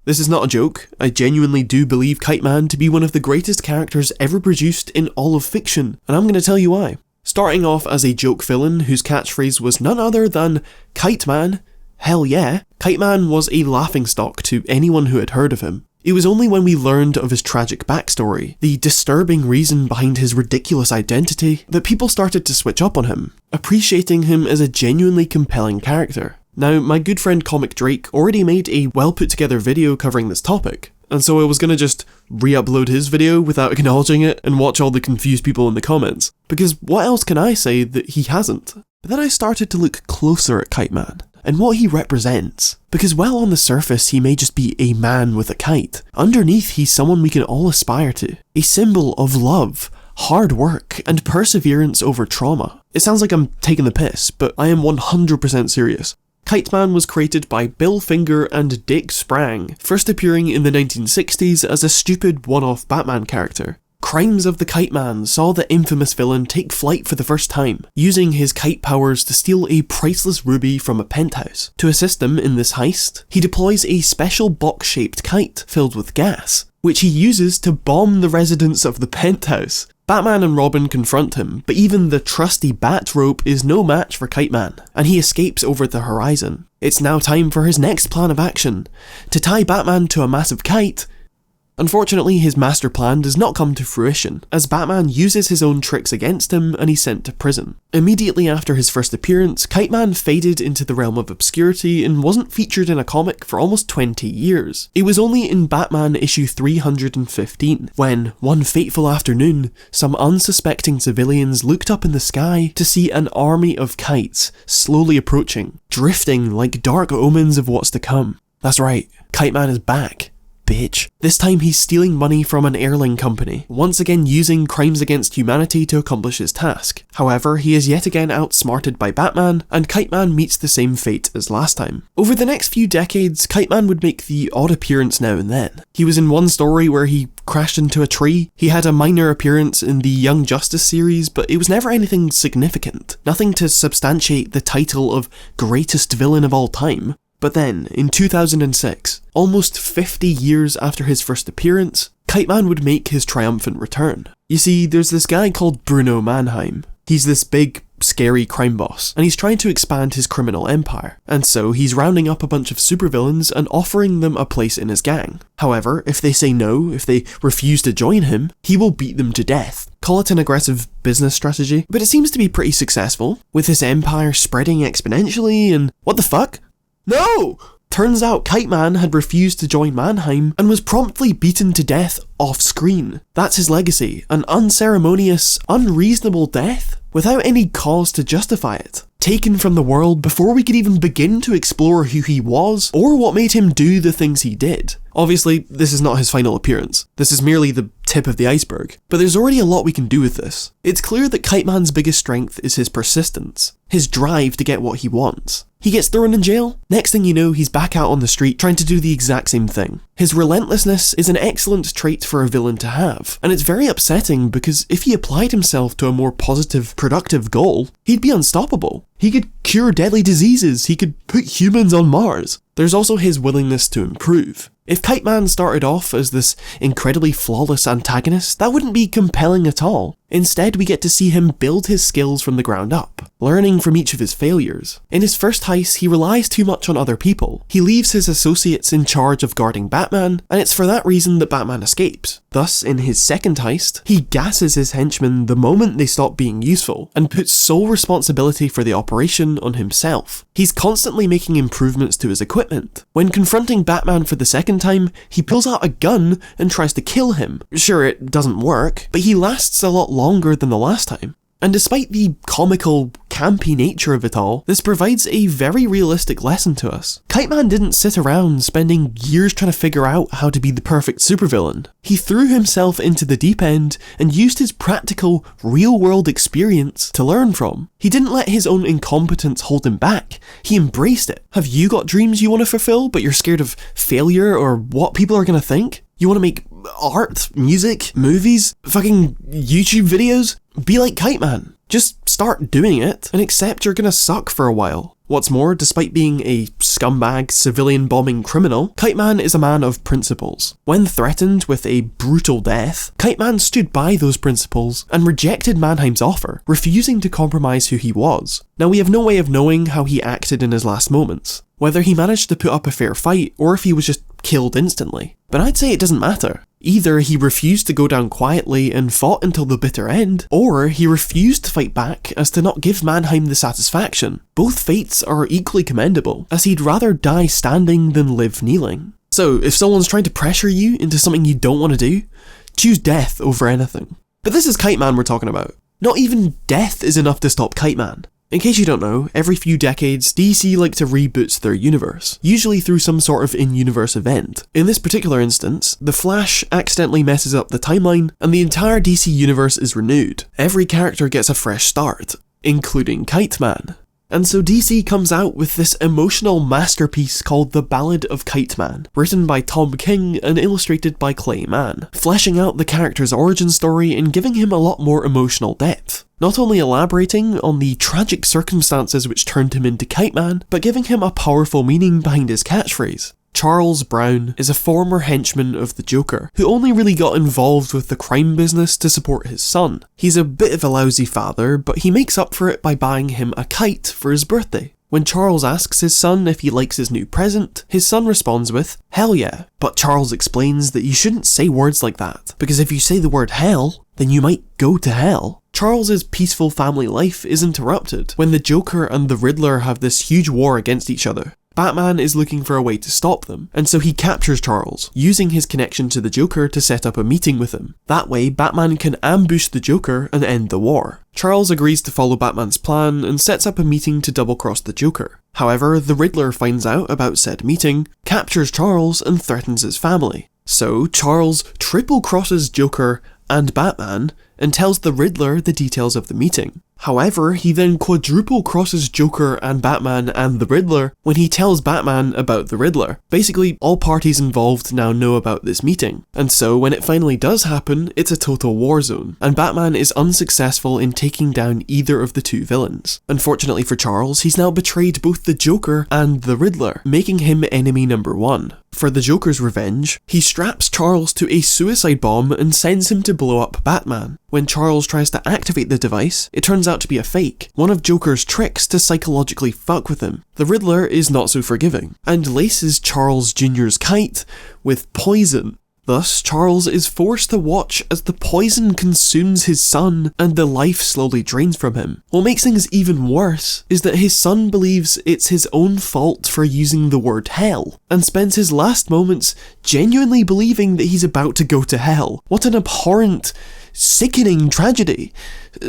This is not a joke. I genuinely do believe Kite Man to be one of the greatest characters ever produced in all of fiction, and I'm going to tell you why. Starting off as a joke villain whose catchphrase was none other than Kite Man, hell yeah, Kite Man was a laughingstock to anyone who had heard of him. It was only when we learned of his tragic backstory, the disturbing reason behind his ridiculous identity, that people started to switch up on him, appreciating him as a genuinely compelling character. Now, my good friend Comic Drake already made a well put together video covering this topic, and so I was going to just re-upload his video without acknowledging it and watch all the confused people in the comments, because what else can I say that he hasn't? But then I started to look closer at Kite Man, and what he represents. Because while on the surface he may just be a man with a kite, underneath he's someone we can all aspire to. A symbol of love, hard work, and perseverance over trauma. It sounds like I'm taking the piss, but I am 100% serious. Kite Man was created by Bill Finger and Dick Sprang, first appearing in the 1960s as a stupid one-off Batman character. Crimes of the Kite Man saw the infamous villain take flight for the first time, using his kite powers to steal a priceless ruby from a penthouse. To assist him in this heist, he deploys a special box-shaped kite filled with gas, which he uses to bomb the residents of the penthouse. Batman and Robin confront him, but even the trusty bat rope is no match for Kite Man, and he escapes over the horizon. It's now time for his next plan of action, to tie Batman to a massive kite. Unfortunately, his master plan does not come to fruition, as Batman uses his own tricks against him and he's sent to prison. Immediately after his first appearance, Kite Man faded into the realm of obscurity and wasn't featured in a comic for almost 20 years. It was only in Batman issue 315, when, one fateful afternoon, some unsuspecting civilians looked up in the sky to see an army of kites slowly approaching, drifting like dark omens of what's to come. That's right, Kite Man is back. Bitch. This time he's stealing money from an airline company, once again using crimes against humanity to accomplish his task. However, he is yet again outsmarted by Batman, and Kite Man meets the same fate as last time. Over the next few decades, Kite Man would make the odd appearance now and then. He was in one story where he crashed into a tree, he had a minor appearance in the Young Justice series, but it was never anything significant. Nothing to substantiate the title of greatest villain of all time. But then, in 2006, almost 50 years after his first appearance, Kite Man would make his triumphant return. You see, there's this guy called Bruno Mannheim. He's this big, scary crime boss, and he's trying to expand his criminal empire, and so he's rounding up a bunch of supervillains and offering them a place in his gang. However, if they say no, if they refuse to join him, he will beat them to death. Call it an aggressive business strategy, but it seems to be pretty successful, with his empire spreading exponentially, and what the fuck? No! Turns out Kite Man had refused to join Mannheim and was promptly beaten to death off-screen. That's his legacy, an unceremonious, unreasonable death, without any cause to justify it. Taken from the world before we could even begin to explore who he was, or what made him do the things he did. Obviously, this is not his final appearance. This is merely the tip of the iceberg, but there's already a lot we can do with this. It's clear that Kite Man's biggest strength is his persistence, his drive to get what he wants. He gets thrown in jail. Next thing you know, he's back out on the street trying to do the exact same thing. His relentlessness is an excellent trait for a villain to have, and it's very upsetting because if he applied himself to a more positive, productive goal, he'd be unstoppable. He could cure deadly diseases, he could put humans on Mars. There's also his willingness to improve. If Kite Man started off as this incredibly flawless antagonist, that wouldn't be compelling at all. Instead, we get to see him build his skills from the ground up, learning from each of his failures. In his first heist, he relies too much on other people. He leaves his associates in charge of guarding Batman, and it's for that reason that Batman escapes. Thus, in his second heist, he gasses his henchmen the moment they stop being useful, and puts sole responsibility for the operation on himself. He's constantly making improvements to his equipment. When confronting Batman for the second time, he pulls out a gun and tries to kill him. Sure, it doesn't work, but he lasts a lot longer than the last time. And despite the comical, campy nature of it all, this provides a very realistic lesson to us. Kite Man didn't sit around spending years trying to figure out how to be the perfect supervillain. He threw himself into the deep end and used his practical, real-world experience to learn from. He didn't let his own incompetence hold him back. He embraced it. Have you got dreams you want to fulfill, but you're scared of failure or what people are going to think? You want to make art, music, movies, fucking YouTube videos? Be like Kite Man. Just start doing it and accept you're gonna suck for a while. What's more, despite being a scumbag, civilian-bombing criminal, Kite Man is a man of principles. When threatened with a brutal death, Kite Man stood by those principles and rejected Mannheim's offer, refusing to compromise who he was. Now, we have no way of knowing how he acted in his last moments, whether he managed to put up a fair fight or if he was just killed instantly. But I'd say it doesn't matter. Either he refused to go down quietly and fought until the bitter end, or he refused to fight back as to not give Mannheim the satisfaction. Both fates are equally commendable, as he'd rather die standing than live kneeling. So, if someone's trying to pressure you into something you don't want to do, choose death over anything. But this is Kite Man we're talking about. Not even death is enough to stop Kite Man. In case you don't know, every few decades, DC like to reboot their universe, usually through some sort of in-universe event. In this particular instance, The Flash accidentally messes up the timeline, and the entire DC universe is renewed. Every character gets a fresh start, including Kite Man. And so DC comes out with this emotional masterpiece called The Ballad of Kite Man, written by Tom King and illustrated by Clay Mann, fleshing out the character's origin story and giving him a lot more emotional depth. Not only elaborating on the tragic circumstances which turned him into Kite Man, but giving him a powerful meaning behind his catchphrase. Charles Brown is a former henchman of the Joker, who only really got involved with the crime business to support his son. He's a bit of a lousy father, but he makes up for it by buying him a kite for his birthday. When Charles asks his son if he likes his new present, his son responds with, "Hell yeah." But Charles explains that you shouldn't say words like that, because if you say the word hell, then you might go to hell. Charles's peaceful family life is interrupted when the Joker and the Riddler have this huge war against each other. Batman is looking for a way to stop them, and so he captures Charles, using his connection to the Joker to set up a meeting with him. That way, Batman can ambush the Joker and end the war. Charles agrees to follow Batman's plan and sets up a meeting to double-cross the Joker. However, the Riddler finds out about said meeting, captures Charles, and threatens his family. So, Charles triple-crosses Joker and Batman and tells the Riddler the details of the meeting. However, he then quadruple crosses Joker and Batman and the Riddler when he tells Batman about the Riddler. Basically, all parties involved now know about this meeting, and so when it finally does happen, it's a total war zone, and Batman is unsuccessful in taking down either of the two villains. Unfortunately for Charles, he's now betrayed both the Joker and the Riddler, making him enemy number one. For the Joker's revenge, he straps Charles to a suicide bomb and sends him to blow up Batman. When Charles tries to activate the device, it turns out to be a fake, one of Joker's tricks to psychologically fuck with him. The Riddler is not so forgiving, and laces Charles Jr.'s kite with poison. Thus, Charles is forced to watch as the poison consumes his son and the life slowly drains from him. What makes things even worse is that his son believes it's his own fault for using the word hell, and spends his last moments genuinely believing that he's about to go to hell. What an abhorrent, sickening tragedy.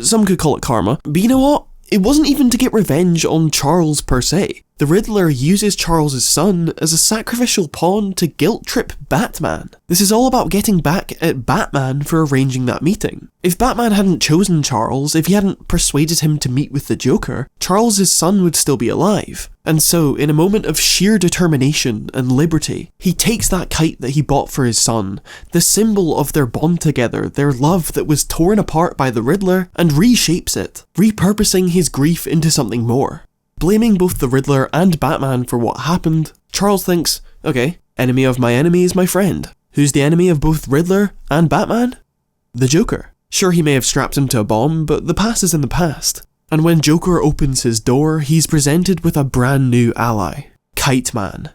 Some could call it karma, but you know what? It wasn't even to get revenge on Charles per se. The Riddler uses Charles' son as a sacrificial pawn to guilt-trip Batman. This is all about getting back at Batman for arranging that meeting. If Batman hadn't chosen Charles, if he hadn't persuaded him to meet with the Joker, Charles' son would still be alive. And so, in a moment of sheer determination and liberty, he takes that kite that he bought for his son, the symbol of their bond together, their love that was torn apart by the Riddler, and reshapes it, repurposing his grief into something more. Blaming both the Riddler and Batman for what happened, Charles thinks, okay, enemy of my enemy is my friend. Who's the enemy of both Riddler and Batman? The Joker. Sure, he may have strapped him to a bomb, but the past is in the past. And when Joker opens his door, he's presented with a brand new ally, Kite Man.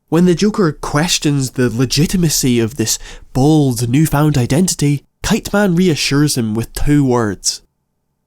When the Joker questions the legitimacy of this bold, newfound identity, Kite Man reassures him with 2 words.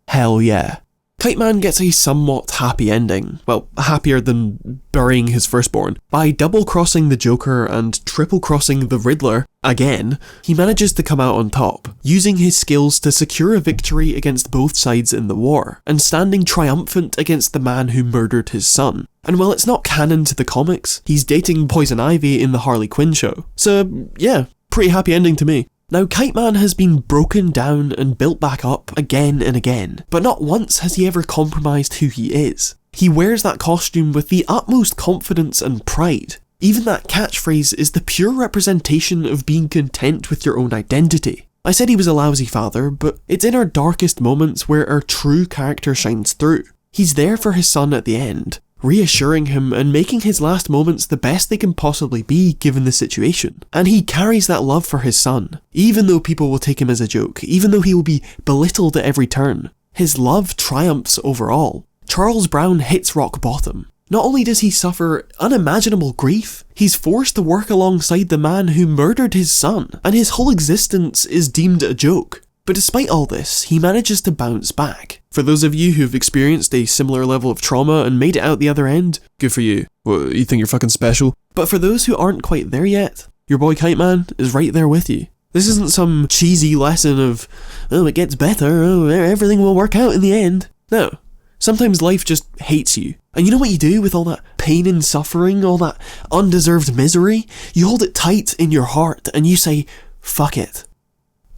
Hell yeah. Kite Man gets a somewhat happy ending, well, happier than burying his firstborn. By double-crossing the Joker and triple-crossing the Riddler, again, he manages to come out on top, using his skills to secure a victory against both sides in the war, and standing triumphant against the man who murdered his son. And while it's not canon to the comics, he's dating Poison Ivy in the Harley Quinn show. So, yeah, pretty happy ending to me. Now, Kite Man has been broken down and built back up again and again, but not once has he ever compromised who he is. He wears that costume with the utmost confidence and pride. Even that catchphrase is the pure representation of being content with your own identity. I said he was a lousy father, but it's in our darkest moments where our true character shines through. He's there for his son at the end, reassuring him and making his last moments the best they can possibly be given the situation. And he carries that love for his son, even though people will take him as a joke, even though he will be belittled at every turn. His love triumphs overall. Charles Brown hits rock bottom. Not only does he suffer unimaginable grief, he's forced to work alongside the man who murdered his son, and his whole existence is deemed a joke. But despite all this, he manages to bounce back. For those of you who've experienced a similar level of trauma and made it out the other end, good for you. What, you think you're fucking special? But for those who aren't quite there yet, your boy Kite Man is right there with you. This isn't some cheesy lesson of, oh, it gets better, oh, everything will work out in the end. No. Sometimes life just hates you. And you know what you do with all that pain and suffering, all that undeserved misery? You hold it tight in your heart and you say, fuck it.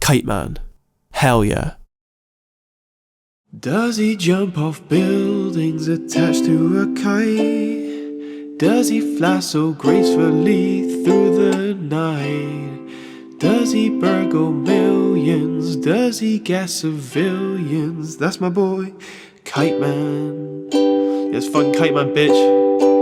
Kite Man. Hell yeah. Does he jump off buildings attached to a kite? Does he fly so gracefully through the night? Does he burgle millions? Does he gas civilians? That's my boy, Kite Man. It's fun, Kite Man, bitch.